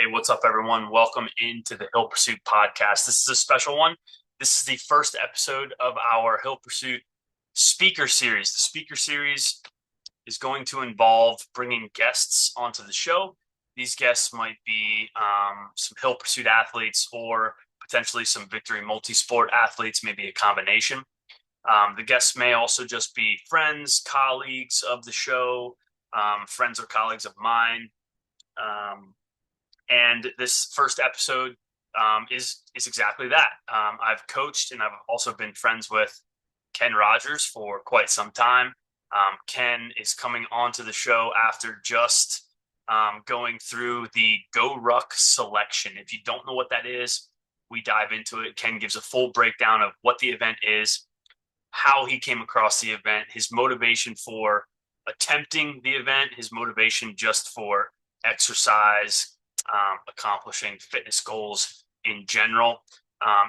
Hey, what's up, everyone? Welcome into the Hill Pursuit podcast. This is a special one. This is the first episode of our Hill Pursuit speaker series. The speaker series is going to involve bringing guests onto the show. These guests might be some Hill Pursuit athletes or potentially some Victory Multisport athletes, maybe a combination. The guests may also just be friends, colleagues of the show, friends or colleagues of mine. And this first episode is exactly that. I've coached and I've also been friends with Ken Rogers for quite some time. Ken is coming onto the show after just going through the Goruck Selection. If you don't know what that is, we dive into it. Ken gives a full breakdown of what the event is, how he came across the event, his motivation for attempting the event, his motivation just for exercise, accomplishing fitness goals in general.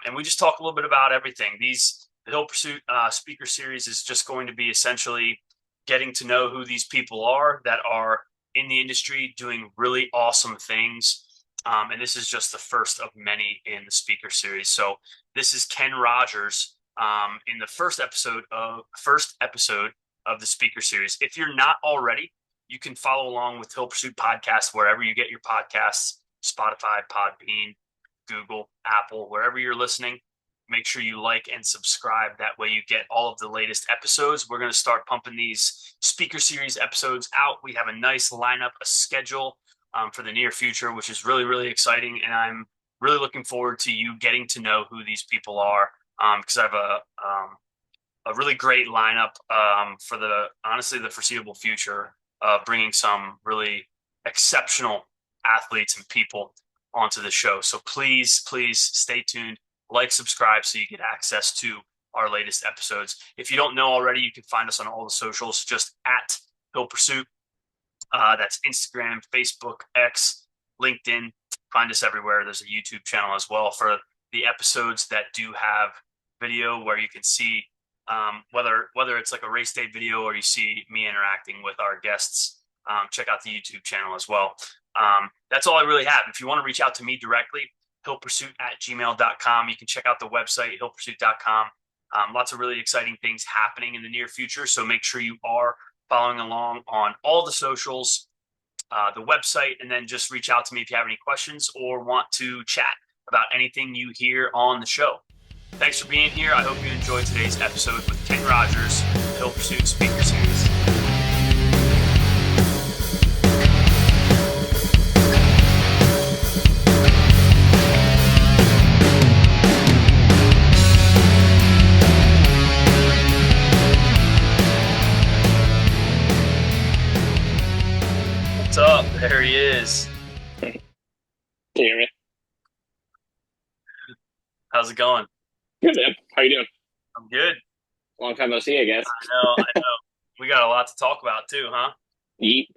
And we just talk a little bit about everything. The Hill Pursuit speaker series is just going to be essentially getting to know who these people are that are in the industry doing really awesome things. And this is just the first of many in the speaker series. So this is Ken Rogers in the first episode of the speaker series. If you're not already, you can follow along with Hill Pursuit Podcast wherever you get your podcasts, Spotify, Podbean, Google, Apple, wherever you're listening. Make sure you like and subscribe. That way you get all of the latest episodes. We're going to start pumping these speaker series episodes out. We have a nice lineup, a schedule for the near future, which is really, really exciting. And I'm really looking forward to you getting to know who these people are because I have a really great lineup for honestly the foreseeable future. Bringing some really exceptional athletes and people onto the show. So please stay tuned, like, subscribe so you get access to our latest episodes. If you don't know already, you can find us on all the socials, just at Hill Pursuit. That's Instagram, Facebook, X, LinkedIn. Find us everywhere. There's a YouTube channel as well for the episodes that do have video where you can see whether it's like a race day video or you see me interacting with our guests. Check out the YouTube channel as well. That's all I really have. If you want to reach out to me directly, hillpursuit@gmail.com. You can check out the website, hillpursuit.com. Lots of really exciting things happening in the near future. So make sure you are following along on all the socials, the website, and then just reach out to me if you have any questions or want to chat about anything you hear on the show. Thanks for being here. I hope you enjoyed today's episode with Ken Rogers, the Hill Pursuit Speaker Series. What's up? There he is. Can you hear me? How's it going? Good, man. How you doing? I'm good. Long time no see, I guess. I know. We got a lot to talk about too, huh? Yeet.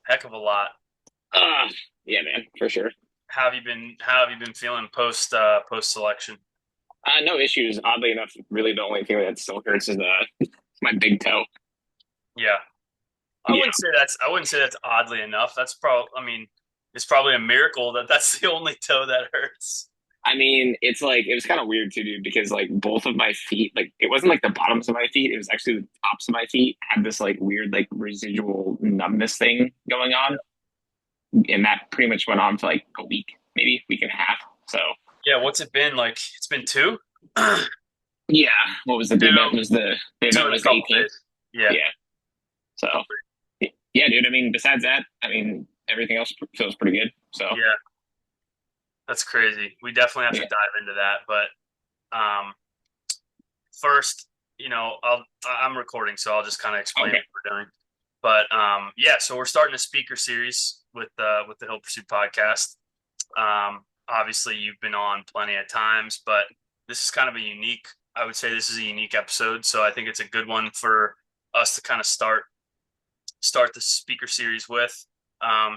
Heck of a lot. Yeah, man, for sure. How have you been feeling post selection? No issues. Oddly enough, really the only thing that still hurts is my big toe. Yeah. I Yeah. wouldn't say that's oddly enough. It's probably a miracle that that's the only toe that hurts. I mean, it's like it was kind of weird too, dude, because like both of my feet, like it wasn't like the bottoms of my feet, it was actually the tops of my feet had this like weird like residual numbness thing going on, and that pretty much went on for like a week and a half. So Yeah, what's it been like? It's been two? yeah, what was the Two, event? Was the two event and a was the couple 18th? days. Yeah. Yeah. So yeah, dude. I mean, besides that, I mean, everything else feels pretty good. So Yeah. That's crazy. We definitely have to yeah. dive into that. But first, I'm recording, so I'll just kind of explain Okay. what we're doing. But yeah, so we're starting a speaker series with the Hill Pursuit podcast. Obviously, you've been on plenty of times, but this is kind of I would say this is a unique episode. So I think it's a good one for us to kind of start the speaker series with,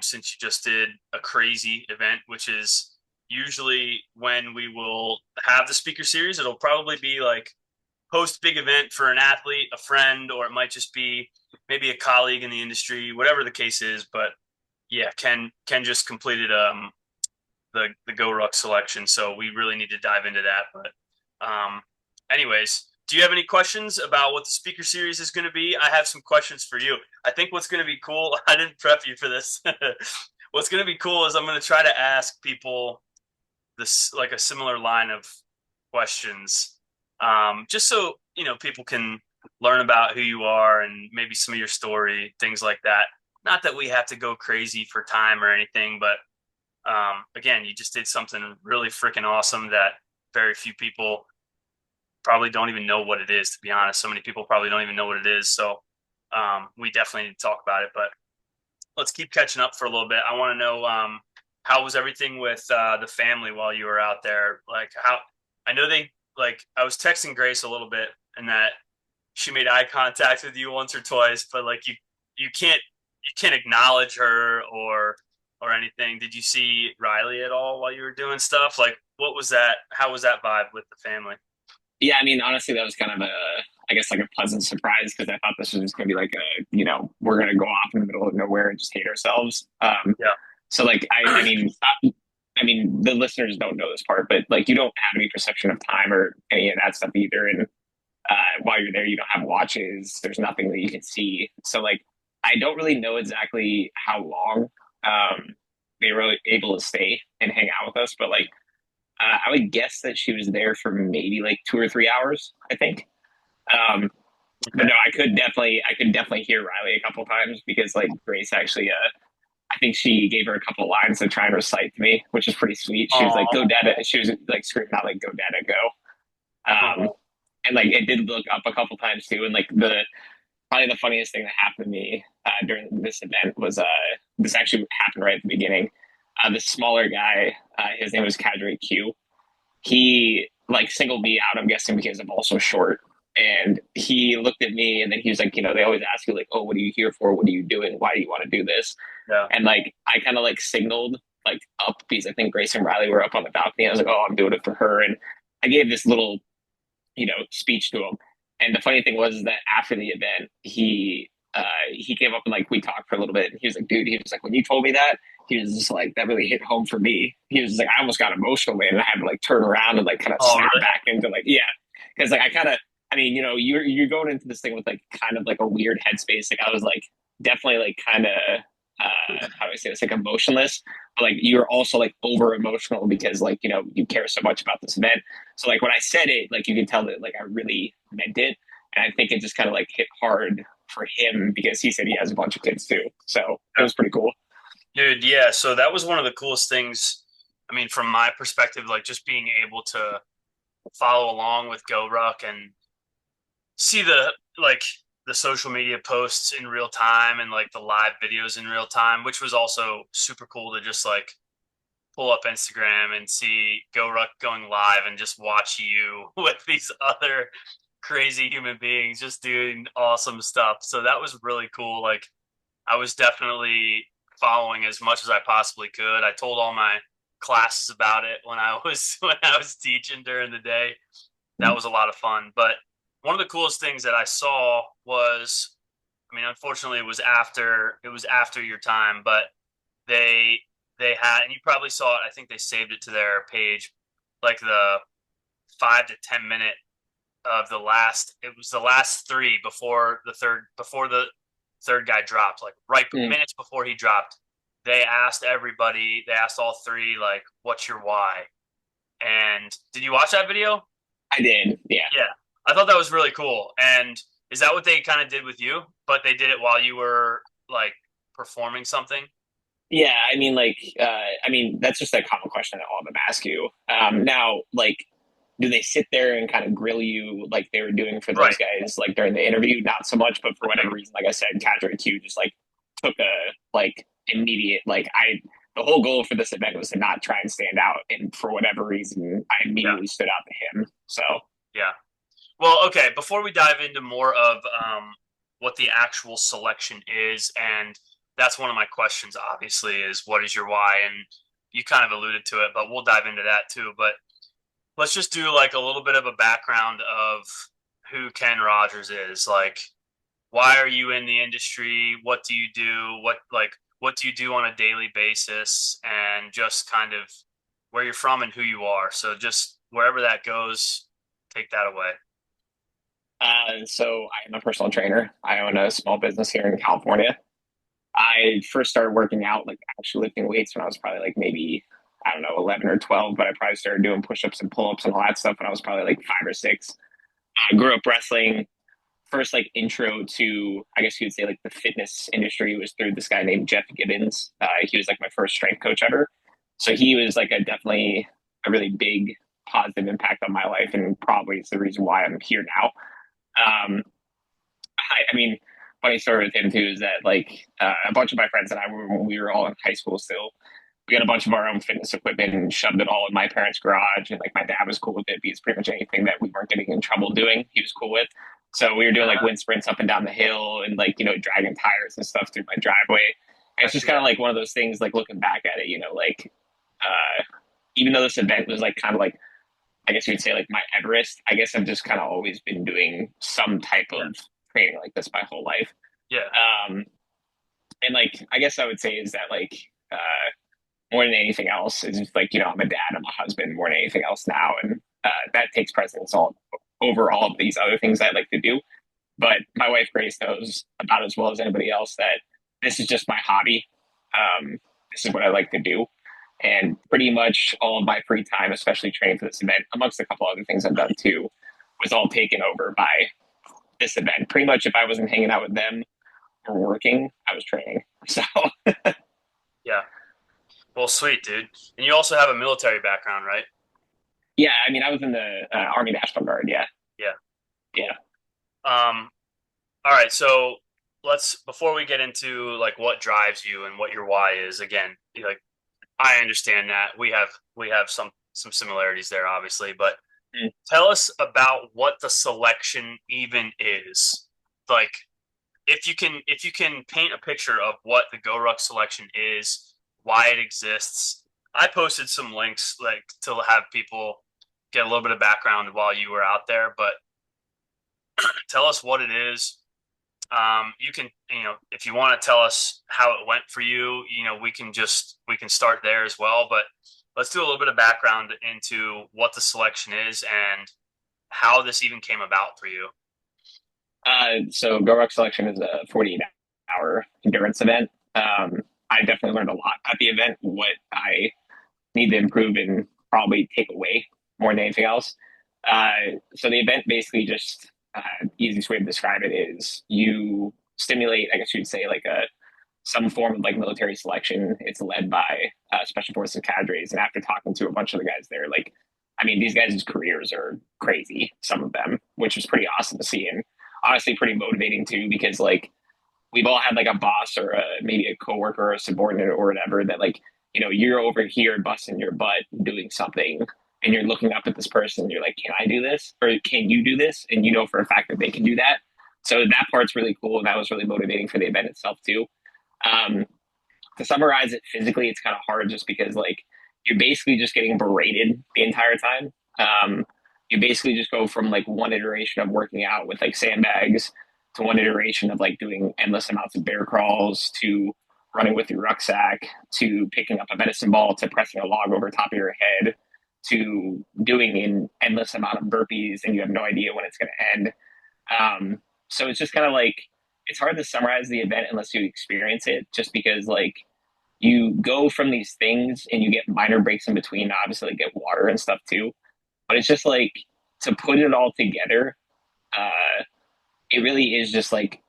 since you just did a crazy event, which is usually when we will have the speaker series. It'll probably be like post big event for an athlete, a friend, or it might just be maybe a colleague in the industry, whatever the case is. But Yeah, Ken just completed the Goruck selection, so we really need to dive into that. But anyways, do you have any questions about what the speaker series is going to be? I have some questions for you. I think what's going to be cool. I didn't prep you for this. What's going to be cool is I'm going to try to ask people this like a similar line of questions, just so people can learn about who you are and maybe some of your story, things like that. Not that we have to go crazy for time or anything, but again, you just did something really freaking awesome that very few people probably don't even know what it is, to be honest. So many people probably don't even know what it is. So we definitely need to talk about it. But let's keep catching up for a little bit. I want to know how was everything with the family while you were out there? Like how I know they like I was texting Grace a little bit and that she made eye contact with you once or twice, but like you can't acknowledge her or anything. Did you see Riley at all while you were doing stuff? Like what was that? How was that vibe with the family? Yeah, I mean, honestly, that was kind of I guess, like a pleasant surprise because I thought this was just going to be like we're going to go off in the middle of nowhere and just hate ourselves. Yeah. So like, I mean, the listeners don't know this part, but like, you don't have any perception of time or any of that stuff either. And while you're there, you don't have watches. There's nothing that you can see. So like, I don't really know exactly how long um, they were able to stay and hang out with us, but like, I would guess that she was there for maybe like 2 or 3 hours, I think. Um, but Okay. no, I could definitely hear Riley a couple times because like Grace actually, I think she gave her a couple lines to try and recite to me, which is pretty sweet. She was like, "Go Oh. Dada," she was like screaming out like, "Go Dada, go!" Um, and like it did look up a couple times too, and like the probably the funniest thing that happened to me during this event was this actually happened right at the beginning. This smaller guy, his name was Cadre Q. He like singled me out. I'm guessing because I'm also short. And he looked at me, and then he was like, they always ask you like, "Oh, what are you here for? What are you doing? Why do you want to do this?" Yeah. And like, I kind of like signaled like up because I think Grace and Riley were up on the balcony. I was like, "Oh, I'm doing it for her," and I gave this little speech to him. And the funny thing was that after the event, he came up and like we talked for a little bit. And he was like, "Dude," he was like, "when you told me that, he was just like, that really hit home for me." He was like, "I almost got emotional, man, and I had to like turn around and like kind of Oh, snap really? back into like, yeah, because like I kind of, I mean, you're going into this thing with like kind of like a weird headspace. Like I was like definitely like kind of how do I say this, like emotionless, but like you're also like over emotional because like you care so much about this event. So like when I said it, like you can tell that like I really meant it, and I think it just kind of like hit hard for him because he said he has a bunch of kids too. So it Yeah. was pretty cool. Dude, yeah. So that was one of the coolest things. I mean, from my perspective, like just being able to follow along with GoRuck and see the social media posts in real time and like the live videos in real time, which was also super cool to just like pull up Instagram and see GoRuck going live and just watch you with these other crazy human beings just doing awesome stuff. So that was really cool. Like I was definitely following as much as I possibly could. I told all my classes about it when I was when I was teaching during the day. That was a lot of fun. But one of the coolest things that I saw was, I mean, unfortunately, it was after your time, but they they had, and you probably saw it. I think they saved it to their page, like the 5 to 10 minute of the last. It was the last three before the third guy dropped, like right Mm, minutes before he dropped. They asked everybody. They asked all three, like, "What's your why?" And did you watch that video? I did, yeah. Yeah, I thought that was really cool. And is that what they kind of did with you? But they did it while you were like performing something? Yeah, I mean, like, I mean, that's just a common question that all of them ask you. Now, like, do they sit there and kind of grill you like they were doing for those Right. guys, like during the interview? Not so much, but for whatever reason, like I said, Cadre Q just like took a like immediate like I. The whole goal for this event was to not try and stand out, and for whatever reason, I Yeah. immediately stood out to him. So Yeah. Well, okay. Before we dive into more of what the actual selection is, and that's one of my questions, obviously, is what is your why? And you kind of alluded to it, but we'll dive into that too. But let's just do like a little bit of a background of who Ken Rogers is. Like, why are you in the industry? What do you do? what do you do on a daily basis, and just kind of where you're from and who you are. So just wherever that goes, take that away. So I am a personal trainer. I own a small business here in California. I first started working out, like actually lifting weights when I was probably like maybe, I don't know, 11 or 12, but I probably started doing push-ups and pull-ups and all that stuff when I was probably like 5 or 6. I grew up wrestling. First like intro to, I guess you would say, like the fitness industry was through this guy named Jeff Gibbons. He was like my first strength coach ever. So he was like a definitely a really big positive impact on my life, and probably is the reason why I'm here now. I mean, funny story with him too is that like a bunch of my friends and I were, when we were all in high school still, we had a bunch of our own fitness equipment and shoved it all in my parents' garage. And like my dad was cool with it because pretty much anything that we weren't getting in trouble doing, he was cool with. So we were doing like Uh, wind sprints up and down the hill and like, dragging tires and stuff through my driveway. And it's heck just kind yeah. of like one of those things, like looking back at it, like even though this event was like kind of like, I guess you would say like my Everest, I guess I've just kind of always been doing some type Yeah. of training like this my whole life. Yeah. Um, and like, I guess I would say is that like, more than anything else is just like, I'm a dad, I'm a husband more than anything else now. And that takes precedence all over all of these other things I like to do. But my wife Grace knows about as well as anybody else that this is just my hobby. This is what I like to do. And pretty much all of my free time, especially training for this event, amongst a couple other things I've done too, was all taken over by this event. Pretty much if I wasn't hanging out with them or working, I was training. So Yeah. Well, sweet, dude. And you also have a military background, right? yeah, I mean, I was in the Army National Guard. Yeah, Yeah. yeah. Cool. All right. So let's, before we get into like what drives you and what your why is, again, like I understand that we have some similarities there, obviously, but Mm. tell us about what the selection even is. Like if you can paint a picture of what the Goruck selection is, why it exists. I posted some links like to have people get a little bit of background while you were out there, but tell us what it is. You can, if you want to tell us how it went for you, we can start there as well. But let's do a little bit of background into what the selection is and how this even came about for you. So Goruck Selection is a 48-hour endurance event. I definitely learned a lot at the event, what I need to improve and probably take away more than anything else. So the event basically just, easiest way to describe it is you stimulate, I guess you'd say, like some form of like military selection. It's led by special forces cadres, and after talking to a bunch of the guys there, like, I mean, these guys' careers are crazy, some of them, which is pretty awesome to see, and honestly pretty motivating too, because like we've all had like a boss or maybe a coworker or a subordinate or whatever that like, you're over here busting your butt doing something, and you're looking up at this person and you're like, can I do this, or can you do this, and you know for a fact that they can do that. So that part's really cool, and that was really motivating for the event itself too. um, to summarize it physically, it's kind of hard just because like you're basically just getting berated the entire time. You basically just go from like one iteration of working out with like sandbags to one iteration of like doing endless amounts of bear crawls to running with your rucksack to picking up a medicine ball to pressing a log over top of your head to doing an endless amount of burpees, and you have no idea when it's going to end. So it's just kind of like it's hard to summarize the event unless you experience it, just because like you go from these things and you get minor breaks in between. Obviously, like get water and stuff too, but it's just like to put it all together. Uh, it really is just like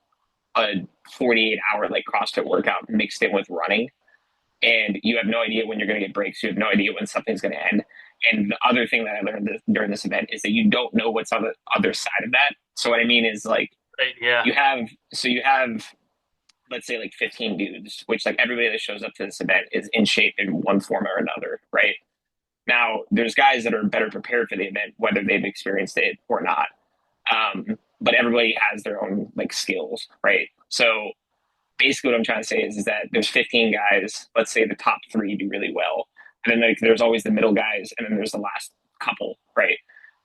a 48-hour like CrossFit workout mixed in with running, and you have no idea when you're going to get breaks. You have no idea when something's going to end. And the other thing that I learned during this event is that you don't know what's on the other side of that. So what I mean is like Right? Yeah. you have let's say like 15 dudes, which like everybody that shows up to this event is in shape in one form or another, right? Now, there's guys that are better prepared for the event, whether they've experienced it or not. But everybody has their own like skills, right? So basically, what I'm trying to say is that there's 15 guys. Let's say the top three do really well, and then like there's always the middle guys, and then there's the last couple, right?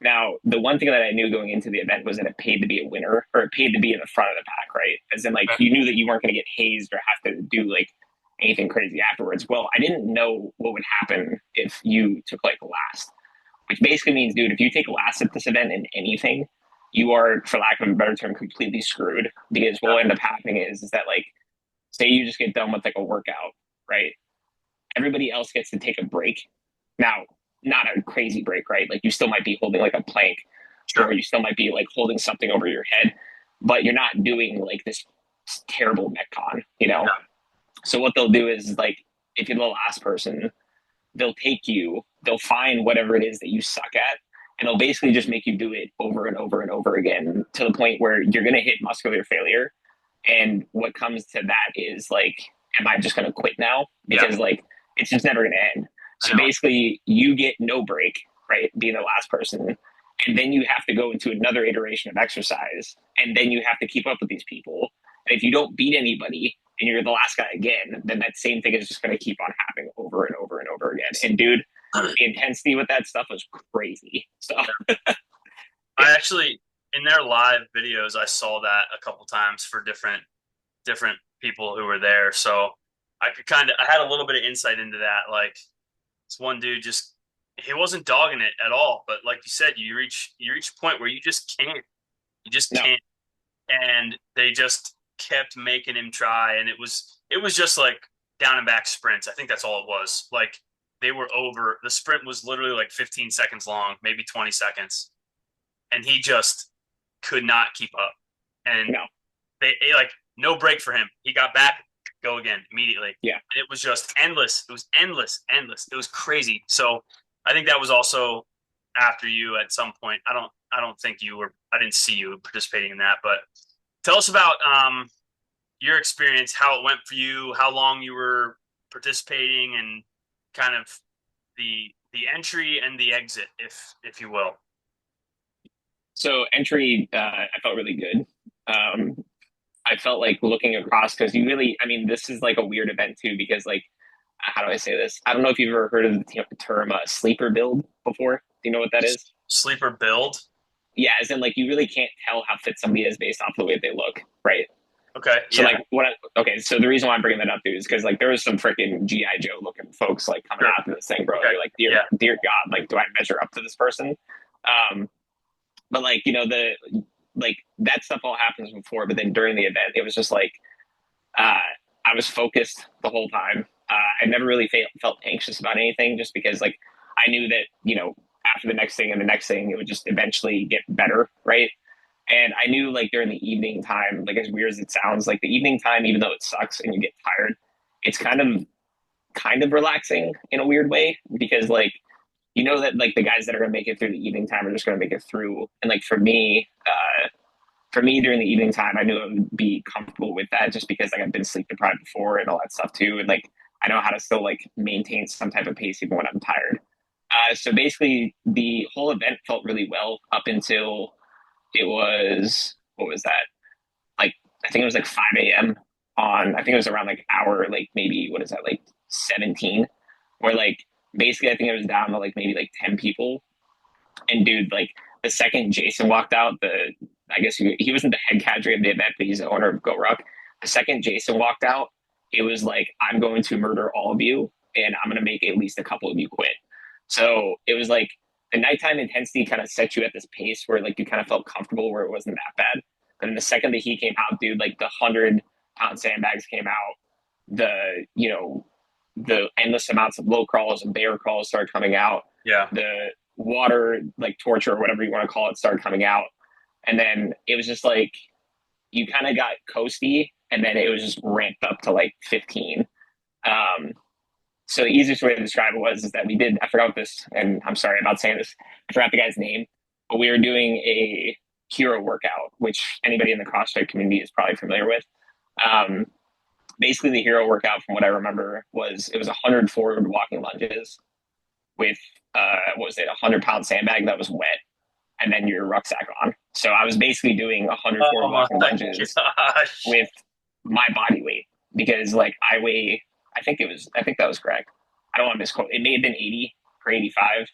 Now, the one thing that I knew going into the event was that it paid to be a winner, or it paid to be in the front of the pack, right? As in, like, Okay. you knew that you weren't going to get hazed or have to do like anything crazy afterwards. Well, I didn't know what would happen if you took like last, which basically means, dude, if you take last at this event in anything, you are, for lack of a better term, completely screwed. Because what will end up happening is that like, say you just get done with like a workout, right? Everybody else gets to take a break. Now, not a crazy break, right? Like you still might be holding like a plank, or Sure. you still might be like holding something over your head, but you're not doing like this terrible metcon, you know? Yeah. So what they'll do is like, if you're the last person, they'll take you, they'll find whatever it is that you suck at, and they'll basically just make you do it over and over and over again to the point where you're going to hit muscular failure. And what comes to that is like, am I just going to quit now? Yeah. Because like, it's just never going to end. I So know. basically, you get no break, right? Being the last person. And then you have to go into another iteration of exercise. And then you have to keep up with these people. And if you don't beat anybody and you're the last guy again, then that same thing is just going to keep on happening over and over and over again. And dude, the intensity with that stuff was crazy. So, yeah. I actually in their live videos I saw that a couple times for different people who were there. So I could I had a little bit of insight into that. Like this one dude just he wasn't dogging it at all, but like you said, you reach a point where you just No, can't, and they just kept making him try, and it was just like down and back sprints. I think that's all it was. Like they were over. The sprint was literally like 15 seconds long, maybe 20 seconds, and he just could not keep up. And no. they like no break for him. He got back, go again immediately. Yeah. And it was just endless. It was endless, endless. It was crazy. So I think that was also after you at some point. I don't think you were. I didn't see you participating in that. But tell us about your experience, how it went for you, how long you were participating, and kind of the entry and the exit, if you will. So entry, I felt really good. I felt like looking across because you really, I mean, this is like a weird event too because like, how do I say this? I don't know if you've ever heard of the term sleeper build before. Do you know what that is? Sleeper build. Yeah, as in like you really can't tell how fit somebody is based off the way they look, right? Okay. So Yeah. like okay, so the reason why I'm bringing that up, dude, is because like there was some freaking GI Joe looking folks like coming Sure. out to this thing, bro. Okay. You're like, dear, Yeah. dear God, like, do I measure up to this person? Um, but like you know like that stuff all happens before, but then during the event, it was just like uh, I was focused the whole time. I never really felt anxious about anything, just because like I knew that after the next thing and the next thing, it would just eventually get better, right? And I knew like during the evening time, like as weird as it sounds, like the evening time, even though it sucks and you get tired, it's kind of relaxing in a weird way because like you know that like the guys that are gonna make it through the evening time are just gonna make it through. And like for me during the evening time, I knew I would be comfortable with that just because like I've been sleep deprived before and all that stuff too, and like I know how to still like maintain some type of pace even when I'm tired. So basically, the whole event felt really well up until it was what was that? Like I think it was like 5 a.m. on. I think it was around like hour like maybe what is that like 17, where like basically I think it was down to like maybe like 10 people. And dude, like the second Jason walked out, I guess he wasn't the head cadre of the event, but he's the owner of Goruck. The second Jason walked out, it was like, I'm going to murder all of you, and I'm going to make at least a couple of you quit. So it was like the nighttime intensity kind of set you at this pace where like you kind of felt comfortable where it wasn't that bad. But then the second that he came out, dude, like the 100-pound sandbags came out, the endless amounts of low crawls and bear crawls started coming out, Yeah. the water like torture or whatever you want to call it started coming out, and then it was just like you kind of got coasty, and then it was just ramped up to like 15. um so the easiest way to describe it was is that we did, I forgot this, and I'm sorry about saying this, I forgot the guy's name, but we were doing a hero workout, which anybody in the CrossFit community is probably familiar with. um Basically the hero workout from what I remember was it was 100 forward walking lunges with what was it, 100-pound sandbag that was wet, and then your rucksack on. So I was basically doing 100 Oh forward my walking lunges gosh. with my body weight because like I weigh, I think that was correct. I don't want to misquote. It may have been 80 or 85,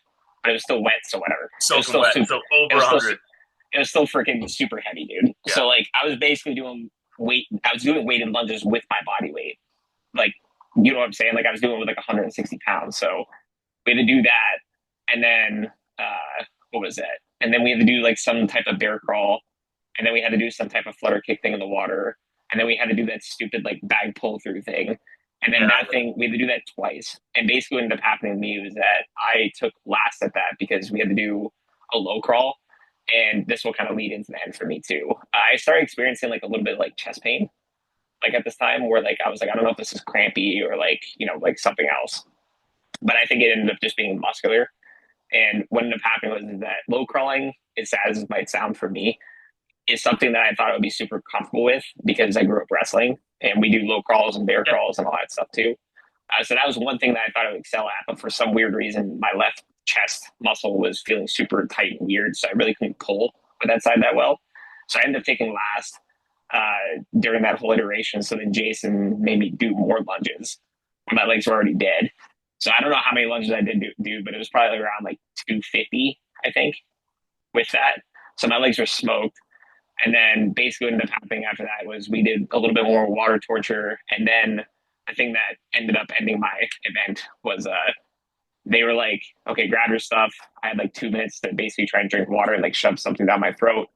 but it was still wet, so whatever. It was Soaking still wet. super. So It over was a still hundred. it was still freaking super heavy, dude. Yeah. So like I was basically doing weight. I was doing weighted lunges with my body weight, like you know what I'm saying? Like I was doing it with like 160 pounds. So we had to do that. And then, what was it? And then we had to do like some type of bear crawl. And then we had to do some type of flutter kick thing in the water. And then we had to do that stupid like bag pull through thing. And then Yeah. that thing, we had to do that twice. And basically what ended up happening to me was that I took last at that because we had to do a low crawl. And this will kind of lead into the end for me too. I started experiencing like a little bit of, like chest pain, like at this time where like I was like, I don't know if this is crampy or like, like something else. But I think it ended up just being muscular. And what ended up happening was that low crawling, as sad as it might sound for me, is something that I thought I would be super comfortable with because I grew up wrestling and we do low crawls and bear Yep. crawls and all that stuff too. So that was one thing that I thought I would excel at, but for some weird reason, my left chest muscle was feeling super tight and weird, so I really couldn't pull with that side that well. So I ended up taking last during that whole iteration. So then Jason made me do more lunges when my legs were already dead. So I don't know how many lunges I did do, but it was probably around like 250, I think, with that. So my legs were smoked. And then basically what ended up happening after that was we did a little bit more water torture. And then the thing that ended up ending my event was they were like, okay, grab your stuff. I had like 2 minutes to basically try and drink water and like shove something down my throat.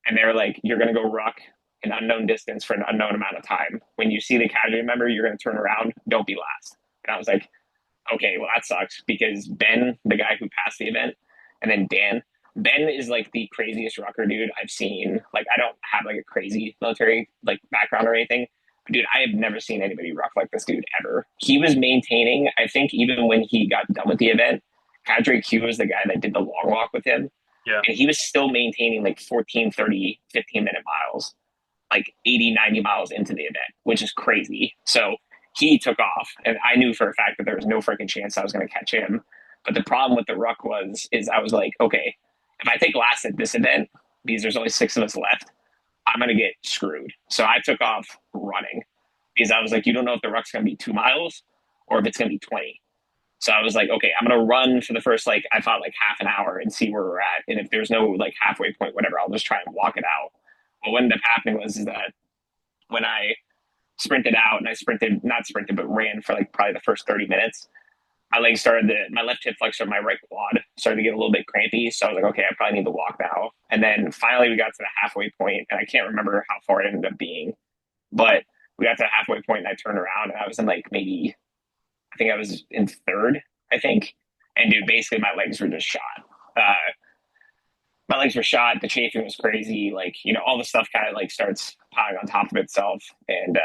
And they were like, you're going to go ruck an unknown distance for an unknown amount of time. When you see the casualty member, you're going to turn around. Don't be last. And I was like, okay, well, that sucks because Ben, the guy who passed the event, and then Dan, Ben is like the craziest rucker dude I've seen. Like, I don't have like a crazy military like background or anything. Dude, I have never seen anybody ruck like this dude ever. He was maintaining, I think, even when he got done with the event, Cadre Q was the guy that did the long walk with him. Yeah. And he was still maintaining like 14, 30, 15-minute miles, like 80, 90 miles into the event, which is crazy. So he took off, and I knew for a fact that there was no freaking chance I was going to catch him. But the problem with the ruck is I was like, okay, if I take last at this event, because there's only 6 of us left, I'm going to get screwed. So I took off running because I was like, you don't know if the ruck's going to be 2 miles or if it's going to be 20. So I was like, okay, I'm going to run for the first, like, I thought like half an hour and see where we're at. And if there's no like halfway point, whatever, I'll just try and walk it out. But what ended up happening was that when I sprinted out and I sprinted, not sprinted, but ran for like probably the first 30 minutes, my left hip flexor, my right quad started to get a little bit crampy. So I was like, okay, I probably need to walk now. And then finally we got to the halfway point, and I can't remember how far it ended up being, but we got to the halfway point and I turned around and I was in like maybe, I think I was in third, I think. And dude, basically my legs were just shot. Uh, my legs were shot. The chafing was crazy. Like, all the stuff kind of like starts piling on top of itself. And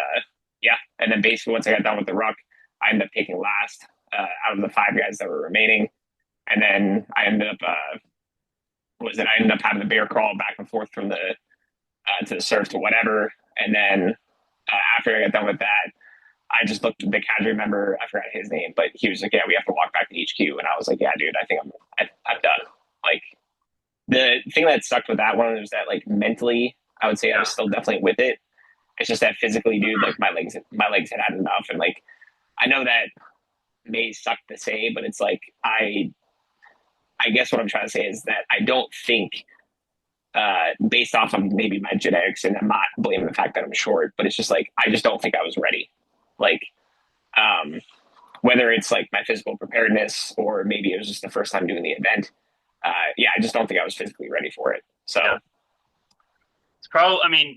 yeah. And then basically once I got done with the ruck, I ended up taking last out of the 5 guys that were remaining. And then I ended up, I ended up having the bear crawl back and forth from the, to the surf to whatever. And then after I got done with that, I just looked at the cadre member. I forgot his name, but he was like, "Yeah, we have to walk back to HQ." And I was like, "Yeah, dude, I think I'm done." Like the thing that sucked with that one was that like mentally, I would say I Yeah. was still definitely with it. It's just that physically, dude, like my legs had enough, and like I know that may suck to say, but it's like I guess what I'm trying to say is that I don't think based off of maybe my genetics, and I'm not blaming the fact that I'm short, but it's just like I just don't think I was ready. Like um, whether it's like my physical preparedness or maybe it was just the first time doing the event. Yeah, I just don't think I was physically ready for it. So Yeah. It's probably, I mean,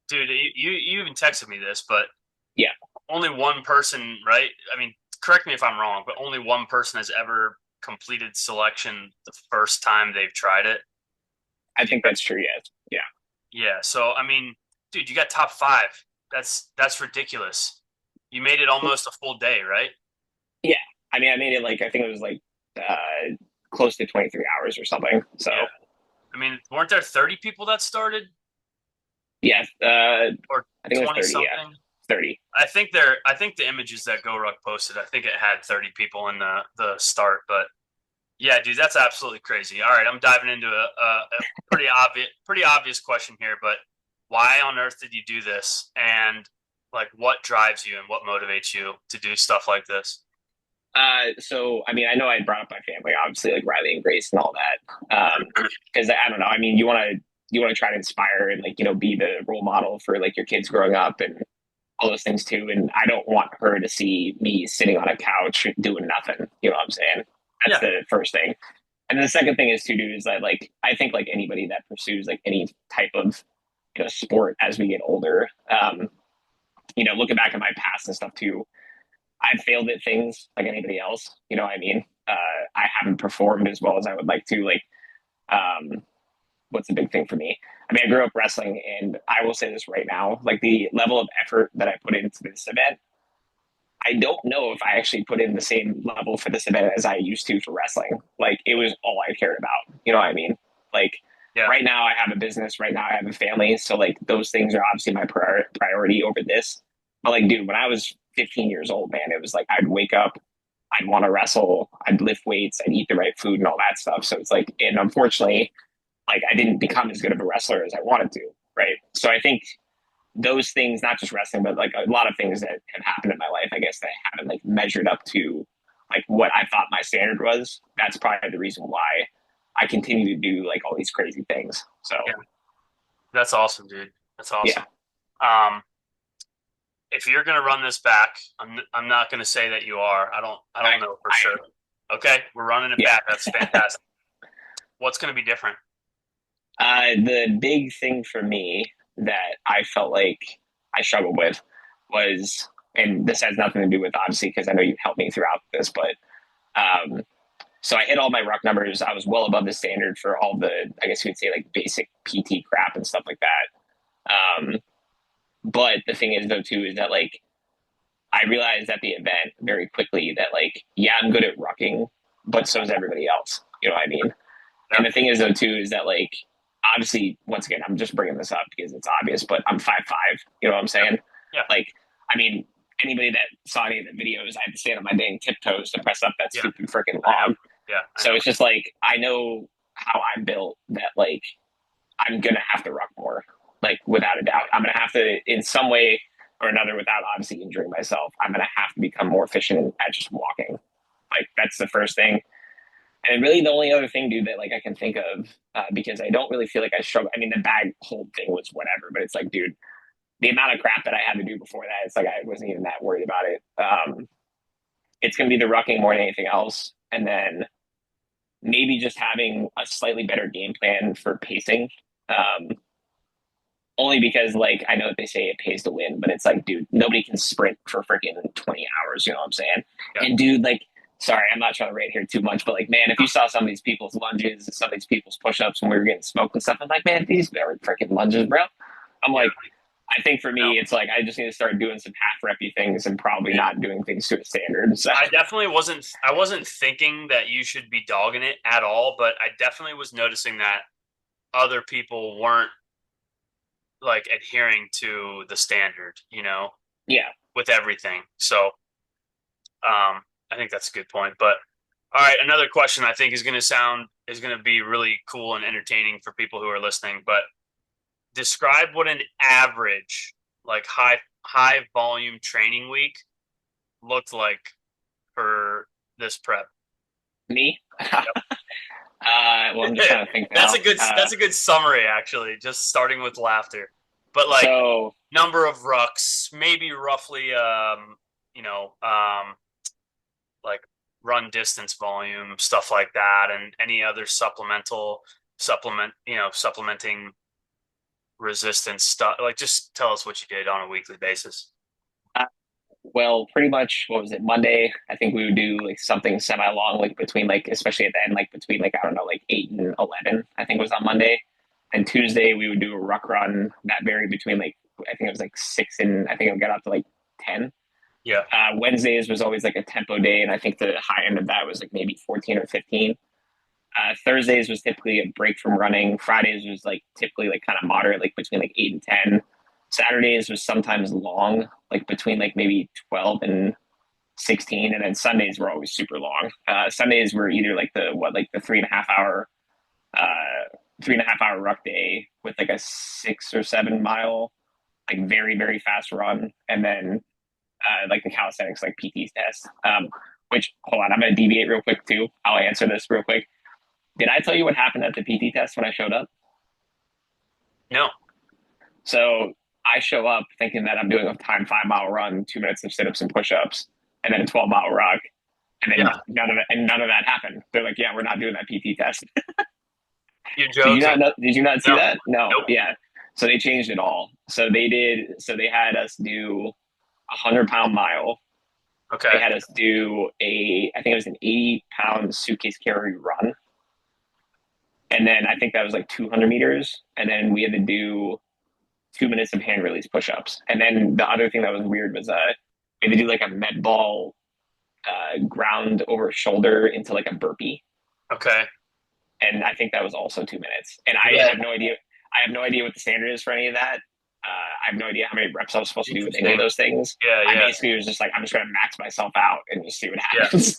dude, you even texted me this, but yeah, only one person, right? I mean, correct me if I'm wrong, but only one person has ever completed selection the first time they've tried it. I think that's true. Yes. Yeah. Yeah. So, I mean, dude, you got top five. That's ridiculous. You made it almost a full day, right? Yeah. I mean, I made it like, I think it was like close to 23 hours or something. So Yeah. I mean, weren't there 30 people that started yeah, or I think it was 20 30. Yeah. something? 30. I think the images that GoRuck posted, I think it had 30 people in the start, but yeah, dude, that's absolutely crazy. All right, I'm diving into a pretty obvious question here, but why on earth did you do this? And like, what drives you and what motivates you to do stuff like this? So I mean, I know I brought up my family, obviously, like Riley and Grace and all that. Because I don't know. I mean, you want to try to inspire and like be the role model for like your kids growing up, and all those things too. And I don't want her to see me sitting on a couch doing nothing. You know what I'm saying? That's Yeah. the first thing. And then the second thing is too, dude, is that like I think like anybody that pursues like any type of sport as we get older, looking back at my past and stuff too, I've failed at things like anybody else. You know what I mean? I haven't performed as well as I would like to. Like, um, what's a big thing for me? I mean, I grew up wrestling, and I will say this right now: like the level of effort that I put into this event, I don't know if I actually put in the same level for this event as I used to for wrestling. Like, it was all I cared about. You know what I mean? Like, Yeah. right now I have a business. Right now I have a family. So like those things are obviously my priority over this. But like, dude, when I was 15 years old, man, it was like I'd wake up, I'd want to wrestle, I'd lift weights, I'd eat the right food and all that stuff. So it's like, and unfortunately, like I didn't become as good of a wrestler as I wanted to, right? So I think those things, not just wrestling, but like a lot of things that have happened in my life, I guess that I haven't like measured up to like what I thought my standard was. That's probably the reason why I continue to do like all these crazy things. So Yeah. That's awesome, dude. That's awesome. yeah, Um, if you're gonna run this back, I'm not gonna say that you are. I I, don't know for sure. Okay, we're running it yeah. back. That's fantastic. What's gonna be different? The big thing for me that I felt like I struggled with was, and this has nothing to do with obviously because I know you've helped me throughout this, but um, so I hit all my ruck numbers. I was well above the standard for all the, I guess you would say like basic PT crap and stuff like that. But the thing is though too is that like I realized at the event very quickly that like yeah I'm good at rucking, but so is everybody else. You know what I mean? Yeah. And the thing is though too is that like obviously once again I'm just bringing this up because it's obvious, but I'm 5'5". You know what I'm Yeah. saying? Yeah. Like I mean anybody that saw any of the videos, I had to stand on my dang tiptoes to press up that Yeah. stupid freaking I know. log. Yeah. I So know. it's just like I know how I'm built that like I'm gonna have to ruck more, like without a doubt. I'm gonna have to in some way or another, without obviously injuring myself. I'm gonna have to become more efficient at just walking. Like that's the first thing. And really, the only other thing, dude, that like I can think of, because I don't really feel like I struggle. I mean, the bag hold thing was whatever, but it's like, dude, the amount of crap that I had to do before that, it's like I wasn't even that worried about it. It's gonna be the rucking more than anything else, and then maybe just having a slightly better game plan for pacing. Um, Only because like I know that they say it pays to win, but it's like, dude, nobody can sprint for freaking 20 hours. You know what I'm saying? Yeah. And dude, like, sorry, I'm not trying to rant here too much, but like, man, if you saw some of these people's lunges and some of these people's push-ups when we were getting smoked and stuff, I'm like, man, these are freaking lunges, bro. I'm Yeah. like, I think for No. me, it's like I just need to start doing some half reppy things and probably Yeah. not doing things to a standard. So I definitely wasn't. I wasn't thinking that you should be dogging it at all, but I definitely was noticing that other people weren't like adhering to the standard. yeah, With everything. So I think that's a good point. But all right, another question I think is going to be really cool and entertaining for people who are listening. But describe what an average like high volume training week looked like for this prep. me. Well, I'm just Yep. trying to think now. That's a good summary actually. Just starting with laughter, but like So number of rucks, maybe roughly you know um like run distance volume, stuff like that, and any other supplementing resistance stuff. Like just tell us what you did on a weekly basis. Well, pretty much, what was it, Monday? I think we would do like something semi long, like between like, especially at the end, like between like, I don't know, like 8 and 11, I think was on Monday. And Tuesday, we would do a ruck run that varied between like, I think it was like 6 and I think it got up to like 10. Yeah. Wednesdays was always like a tempo day. And I think the high end of that was like maybe 14 or 15. Thursdays was typically a break from running. Fridays was like typically like kind of moderate, like between like 8 and 10. Saturdays was sometimes long, like between like maybe 12 and 16. And then Sundays were always super long. Sundays were either like the 3.5 hour, 3.5 hour ruck day with like a 6 or 7 mile, like very, very fast run. And then like the calisthenics, like PT test. Which, hold on, I'm going to deviate real quick too. I'll answer this real quick. Did I tell you what happened at the PT test when I showed up? No. So I show up thinking that I'm doing a time 5 mile run, 2 minutes of sit ups and push ups, and then a 12 mile ruck, and then Yeah, none of that happened. They're like, yeah, we're not doing that PT test. you're Did you joking. not know? Did you not see No, that? No. nope. Yeah. So they changed it all. So they did. So they had us do 100 pound mile. They Okay. had us do I think it was an 80 pound suitcase carry run. And then I think that was like 200 meters. And then we had to do 2 minutes of hand release push ups. And then the other thing that was weird was we had to do like a med ball ground over shoulder into like a burpee. Okay. And I think that was also 2 minutes. And You I had have no idea. I have no idea what the standard is for any of that. I have no idea how many reps I was supposed to do with any of interesting. those things. Yeah, I yeah, basically was just like, I'm just going to max myself out and just see what yeah, happens.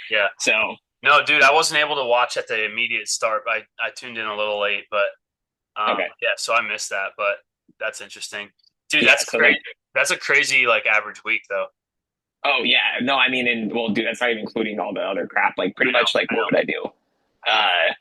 yeah. So No, dude, I wasn't able to watch at the immediate start. I tuned in a little late, but okay, yeah, so I missed that. But that's interesting, dude. yeah. That's So crazy. like, That's a crazy like average week though. oh yeah, no, I mean, and well, dude, that's not even including all the other crap. Like, I pretty know, much, like, I what know. would I do? Uh,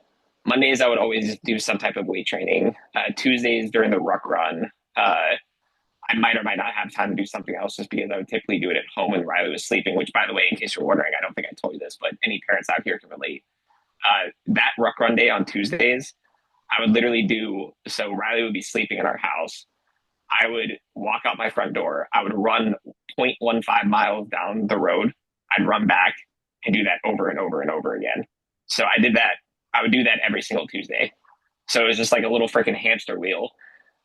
Mondays, I would always do some type of weight training. Tuesdays during the ruck run, I might or might not have time to do something else just because I would typically do it at home when Riley was sleeping, which, by the way, in case you're wondering, I don't think I told you this, but any parents out here can relate. That ruck run day on Tuesdays, I would literally do so Riley would be sleeping in our house. I would walk out my front door. I would run 0.15 miles down the road. I'd run back and do that over and over and over again. So I did that. I would do that every single Tuesday. So it was just like a little freaking hamster wheel.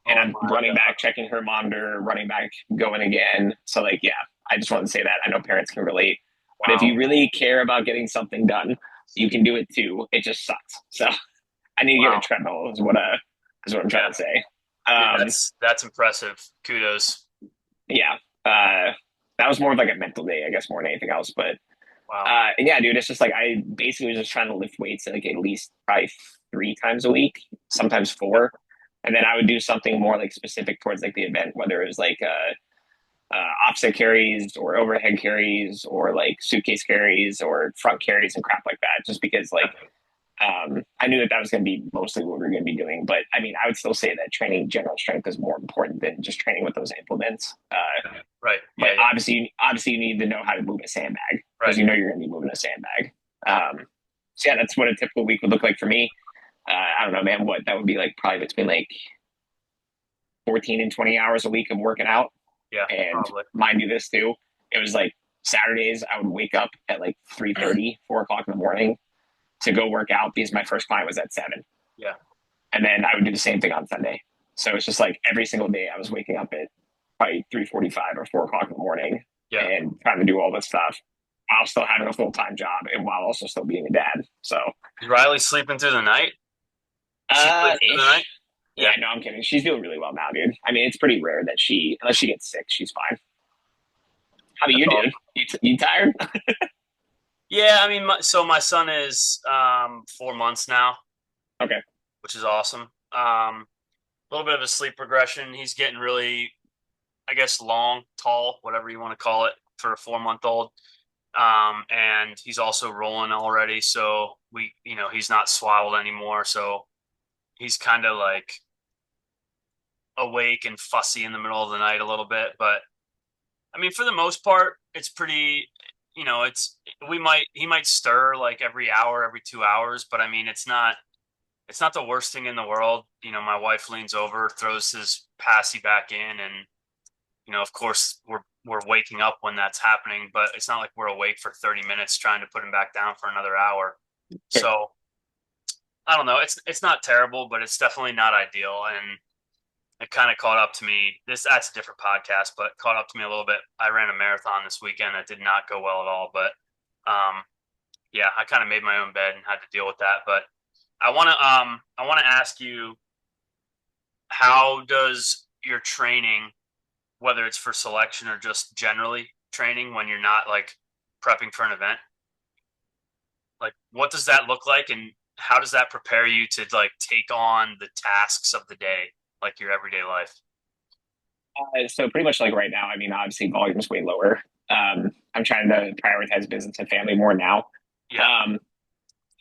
And Oh I'm my running god! back, checking her monitor, running back, going again. So, like, yeah, I just wanted to say that. I know parents can relate. But if Wow, you really care about getting something done, you can do it too. It just sucks. So I need to get a wow. treadmill is what I'm trying Yeah, to say. dude, Um, that's impressive. Kudos. yeah. That was more of like a mental day, I guess, more than anything else. But Wow. and yeah, dude, it's just like I basically was just trying to lift weights like at least probably 3 times a week, sometimes Yep. four. And then I would do something more like specific towards like the event, whether it was like offset carries or overhead carries or like suitcase carries or front carries and crap like that. Just because like I knew that that was going to be mostly what we were going to be doing. But I mean, I would still say that training general strength is more important than just training with those implements. Right. But Yeah. Yeah. obviously, you need to know how to move a sandbag because Right. you know you're going to be moving a sandbag. So yeah, that's what a typical week would look like for me. I don't know, man. What that would be like probably between like 14 and 20 hours a week of working out. Yeah. And Probably. mind you, this too. It was like Saturdays. I would wake up at like 3:30, 4 o'clock in the morning to go work out because my first client was at 7. Yeah. And then I would do the same thing on Sunday. So it's just like every single day I was waking up at probably 3:45 or 4 o'clock in the morning Yeah. and trying to do all this stuff while still having a full time job and while also still being a dad. So Is Riley sleeping through the night? She sleeps through the night. ish. Yeah, Yeah. no, I'm kidding. She's doing really well now, dude. I mean, it's pretty rare that unless she gets sick, she's fine. How about That's you, all. dude? You tired? Yeah. I mean, so my son is 4 months now, Okay. which is awesome. A little bit of a sleep progression. He's getting really, I guess, long, tall, whatever you want to call it, for a 4 month old. And he's also rolling already. So he's not swaddled anymore. So he's kind of like awake and fussy in the middle of the night a little bit. But I mean, for the most part, it's pretty, he might stir like every hour, every 2 hours, but I mean, it's not the worst thing in the world. My wife leans over, throws his passy back in, and of course, we're waking up when that's happening, but it's not like we're awake for 30 minutes trying to put him back down for another hour. Sure. So I don't know. It's not terrible, but it's definitely not ideal. And it kind of caught up to me. That's a different podcast, but caught up to me a little bit. I ran a marathon this weekend. It did not go well at all, but yeah, I kind of made my own bed and had to deal with that. But I want to ask you, how does your training, whether it's for selection or just generally training when you're not like prepping for an event, like what does that look like, and how does that prepare you to like take on the tasks of the day, like your everyday life? So pretty much like right now, I mean, obviously volume is way lower. I'm trying to prioritize business and family more now. Yeah. Um,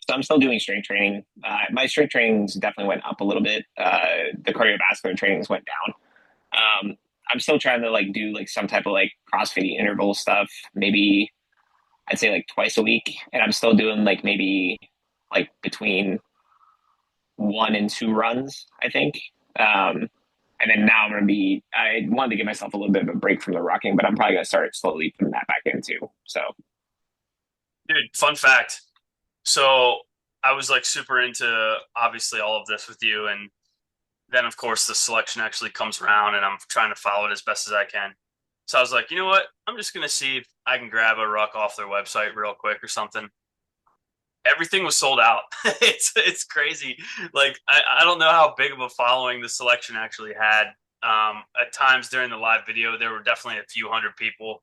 so I'm still doing strength training. My strength trainings definitely went up a little bit. The cardiovascular trainings went down. I'm still trying to like do like some type of like CrossFit interval stuff. Maybe I'd say like twice a week, and I'm still doing like maybe like between 1 and 2 runs, I think. Um, and then now I wanted to give myself a little bit of a break from the rocking, but I'm probably going to start slowly putting that back in too. So, Dude, fun fact. So I was like super into obviously all of this with you, and then of course the selection actually comes around, and I'm trying to follow it as best as I can. So I was like, you know what? I'm just gonna see if I can grab a ruck off their website real quick or something. Everything was sold out. It's crazy. Like I don't know how big of a following the selection actually had. At times during the live video, there were definitely a few hundred people.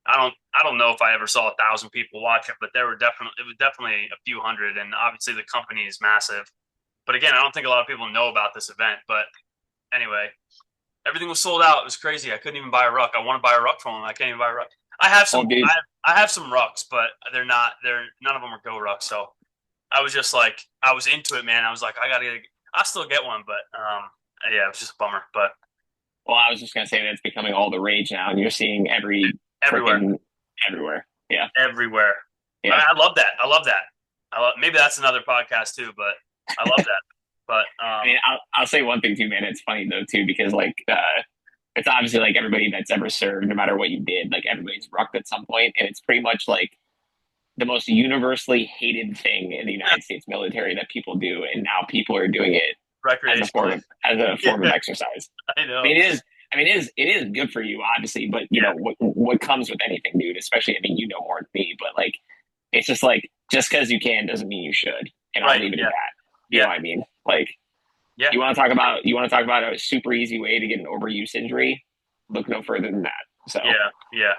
I don't know if I ever saw 1,000 people watch it, but it was definitely a few hundred, and obviously the company is massive. But again, I don't think a lot of people know about this event. But anyway, everything was sold out. It was crazy. I couldn't even buy a ruck. I want to buy a ruck from them. I can't even buy a ruck. I have well, some. dude, I have some rucks, but they're not. They're none of them are Go rucks. So I was just like, I was into it, man. I was like, I gotta get. I'll still get one, but yeah, it was just a bummer. But well, I was just going to say that it's becoming all the rage now, and you're seeing every everywhere, freaking everywhere. Yeah, everywhere. I yeah. mean, I love that. I love that. Maybe that's another podcast too, but I love that. But I mean, I'll say one thing too, man. It's funny though too because like it's obviously like everybody that's ever served, no matter what you did, like everybody's rucked at some point, and it's pretty much like the most universally hated thing in the United States military that people do, and now people are doing it recreationally, as a yeah, form of exercise. I I know. mean, it is. I mean, it is good for you, obviously, but you Yeah, know what comes with anything, dude. Especially, I mean, you know more than me, but like, it's just like just because you can doesn't mean you should, and I'll right. leave it at Yeah, that. You know yeah, what I mean? Like, yeah, you want to talk about a super easy way to get an overuse injury? Look no further than that. So, yeah, yeah,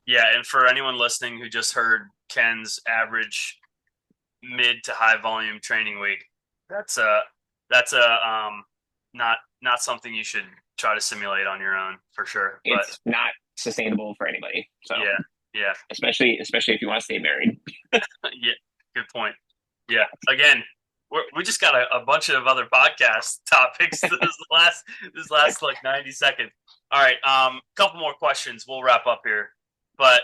yeah. And for anyone listening who just heard Ken's average mid to high volume training week, that's a that's a not something you should try to simulate on your own for sure. But it's not sustainable for anybody. So, yeah, yeah, especially if you want to stay married. yeah. Good point. Yeah. Again, we just got a bunch of other podcast topics this last like 90 seconds. All right. Couple more questions. We'll wrap up here. But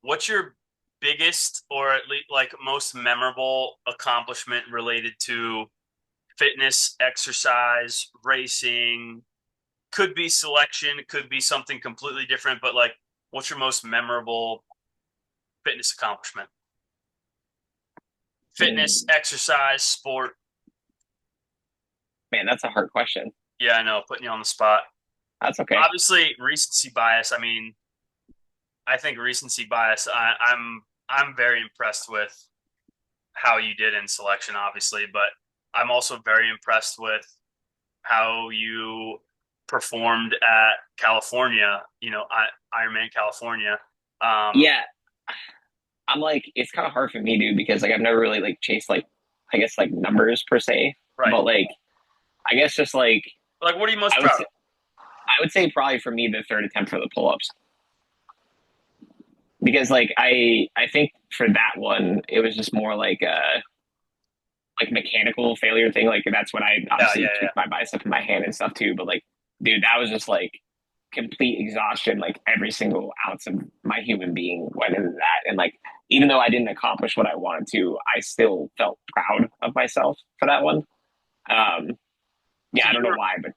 what's your biggest or at least like most memorable accomplishment related to fitness, exercise, racing? Could be selection, could be something completely different, but like what's your most memorable fitness accomplishment? Fitness, Hmm. exercise, sport. Man, that's a hard question. Yeah, I know, putting you on the spot. That's okay. Obviously, recency bias. I mean, I think recency bias. I'm very impressed with how you did in selection, obviously, but I'm also very impressed with how you performed at California. Ironman California. Um, Yeah, I'm like, it's kind of hard for me, dude, because like I've never really like chased like, I guess like numbers per se, right. but like, I guess just like Like, what are you most I would proud say, of? I would say probably for me the third attempt for the pull ups because like I think for that one it was just more like a like mechanical failure thing. Like that's when I Yeah, yeah, obviously yeah. tweaked my bicep and my hand and stuff too. But like, dude, that was just like complete exhaustion. Like every single ounce of my human being went into that. And like, even though I didn't accomplish what I wanted to, I still felt proud of myself for that one. Um, yeah, Can I don't know you why, but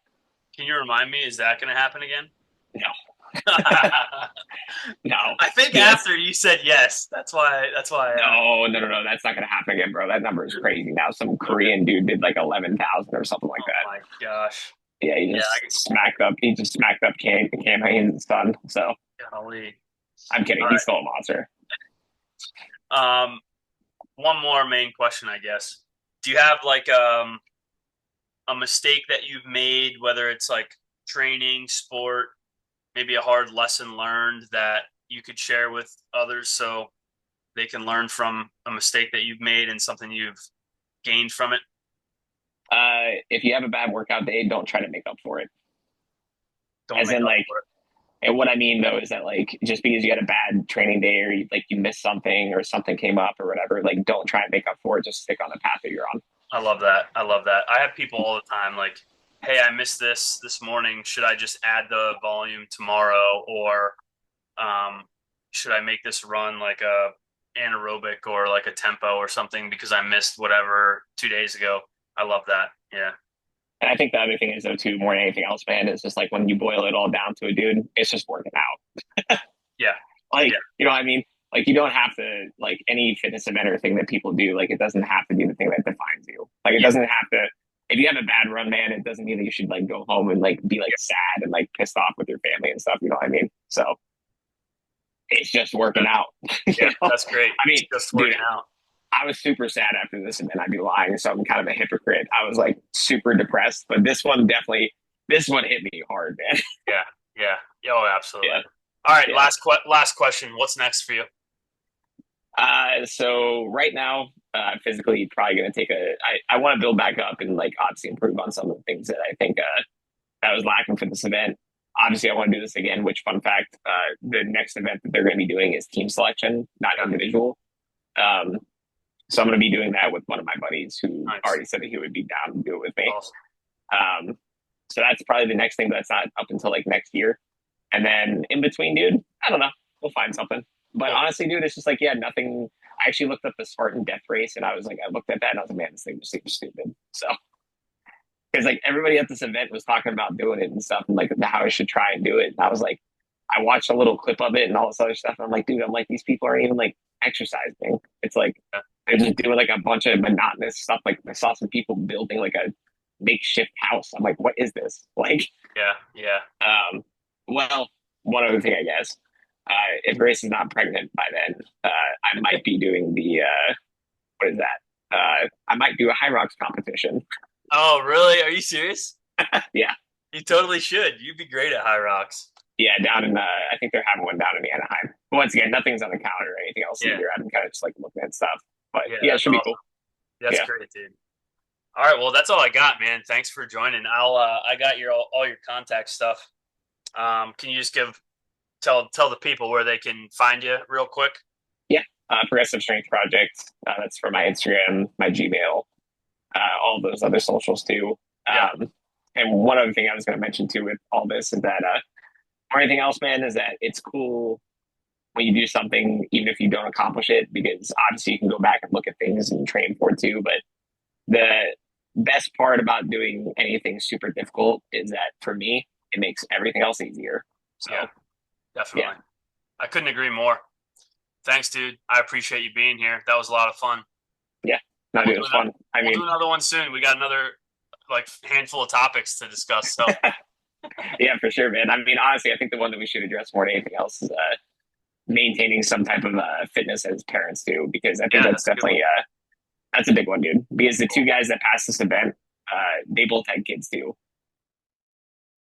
can you remind me? Is that going to happen again? no, I no, think dude, that's after you said yes, that's why. That's why. no. That's not gonna happen again, bro. That number is crazy. Now some Okay. Korean dude did like 11,000 or something like Oh that. my gosh. Yeah, Yeah. he just smacked up Cam Hanes' son. So Golly. I'm kidding. All He's still a monster. right. One more main question, I guess. Do you have like a mistake that you've made, whether it's like training, sport, maybe a hard lesson learned that you could share with others so they can learn from a mistake that you've made and something you've gained from it? If you have a bad workout day, don't try to make up for it. Don't As make in, up like, for it. and what I mean though is that like just because you had a bad training day or you missed something or something came up or whatever, like don't try and make up for it. Just stick on the path that you're on. I love that. I love that. I have people all the time like hey, I missed this morning. Should I just add the volume tomorrow, or um, should I make this run like a anaerobic or like a tempo or something because I missed whatever 2 days ago? I love that. Yeah, And I think the other thing is though too, more than anything else, man, is just like when you boil it all down to a dude, it's just working out. yeah, Like, yeah, you know what I mean? Like you don't have to like any fitness event or thing that people do, like it doesn't have to be the thing that defines you. Like it yeah. doesn't have to if you have a bad run, man, it doesn't mean that you should like go home and like be like sad and like pissed off with your family and stuff, you know what I mean? So it's just working out. Yeah, You know? that's great. I It's mean, just dude, working out. I was super sad after this event. I'd be lying, so I'm kind of a hypocrite. I was like super depressed, but this one hit me hard, man. Yeah, yeah. Oh, absolutely. Yeah, All right, yeah. last question. What's next for you? So right now, physically, probably gonna take I want to build back up and like obviously improve on some of the things that I think that was lacking for this event. Obviously, I want to do this again. Which, fun fact, the next event that they're going to be doing is team selection, not Yeah, individual. Um, so I'm going to be doing that with one of my buddies who nice. already said that he would be down to do it with me. Awesome. Um, so that's probably the next thing, but that's not up until like next year. And then in between, dude, I don't know. We'll find something. But Cool. honestly, dude, it's just like, yeah, nothing. I actually looked up the Spartan death race and I was like, I looked at that and I was like, man, this thing just seems stupid. So, because like everybody at this event was talking about doing it and stuff and like how I should try and do it. And I was like, I watched a little clip of it and all this other stuff. And I'm like, dude, I'm like, these people aren't even like exercising. It's like, Yeah, they're just doing like a bunch of monotonous stuff. Like I saw some people building like a makeshift house. I'm like, what is this? Like, yeah, yeah. um, well, one other thing, I guess. If Grace is not pregnant by then, I might be doing the what is that? I might do a high rocks competition. Oh, really? Are you serious? Yeah, You totally should. You'd be great at High Rocks. yeah, down in I think they're having one down in Anaheim. But once again, nothing's on the calendar or anything else Yeah, either. I'm kind of just like looking at stuff. But yeah. yeah, it That's should be cool. awesome. That's Yeah, great, dude. All right, well, that's all I got, man. Thanks for joining. I got your all your contact stuff. Can you just tell the people where they can find you real quick? yeah. Progressive Strength Project. That's for my Instagram, my Gmail, all those other socials too. Yeah, And one other thing I was going to mention too with all this is that, or anything else, man, is that it's cool when you do something, even if you don't accomplish it, because obviously you can go back and look at things and train for it too. But the best part about doing anything super difficult is that for me, it makes everything else easier. yeah, So yeah, definitely. I couldn't agree more. Thanks, dude. I appreciate you being here. That was a lot of fun. yeah, no, We'll dude, it do was another, fun. I we'll do mean, another one soon. We got another like handful of topics to discuss. So yeah, for sure, man. I mean, honestly, I think the one that we should address more than anything else is maintaining some type of fitness as parents too, because I think yeah, that's that's a good one. definitely that's a big one, dude. Because the two Cool. guys that passed this event, they both had kids too.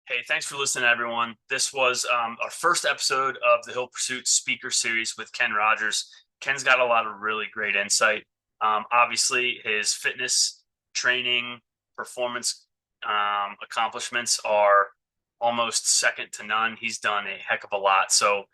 Hey, thanks for listening, everyone. This was our first episode of the Hill Pursuit Speaker Series with Ken Rogers. Ken's got a lot of really great insight. Obviously, his fitness training, performance accomplishments are almost second to none. He's done a heck of a lot. So,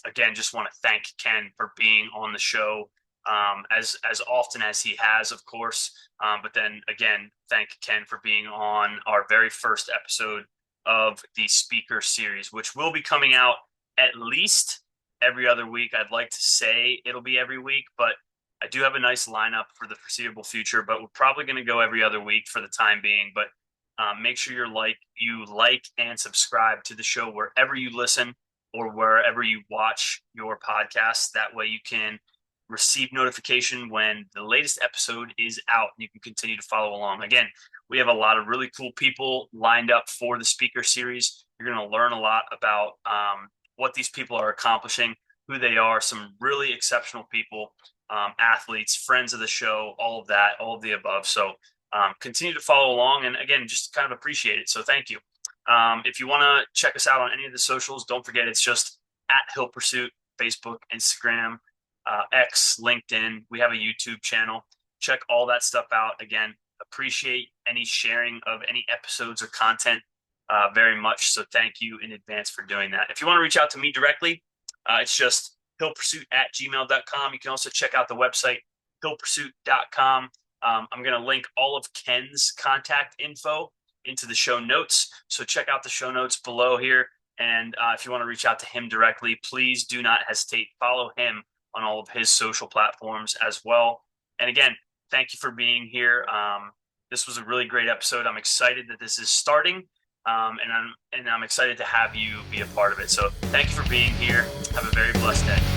again, just want to thank Ken for being on the show as often as he has, of course. But then again, thank Ken for being on our very first episode of the speaker series, which will be coming out at least every other week. I'd like to say it'll be every week, but I do have a nice lineup for the foreseeable future. But we're probably going to go every other week for the time being. But make sure you like and subscribe to the show wherever you listen or wherever you watch your podcasts. That way you can receive notification when the latest episode is out and you can continue to follow along. Again, we have a lot of really cool people lined up for the speaker series. You're going to learn a lot about what these people are accomplishing, who they are, some really exceptional people, athletes, friends of the show, all of that, all of the above. So continue to follow along and again, just kind of appreciate it. So thank you. If you want to check us out on any of the socials, don't forget it's just at Hill Pursuit, Facebook, Instagram, X, LinkedIn. We have a YouTube channel. Check all that stuff out. Again, appreciate any sharing of any episodes or content very much. So thank you in advance for doing that. If you want to reach out to me directly, it's just hillpursuit@gmail.com. You can also check out the website, hillpursuit.com. I'm going to link all of Ken's contact info into the show notes. So check out the show notes below here. And if you want to reach out to him directly, please do not hesitate. Follow him on all of his social platforms as well. And again, thank you for being here. This was a really great episode. I'm excited that this is starting, and I'm excited to have you be a part of it. So thank you for being here. Have a very blessed day.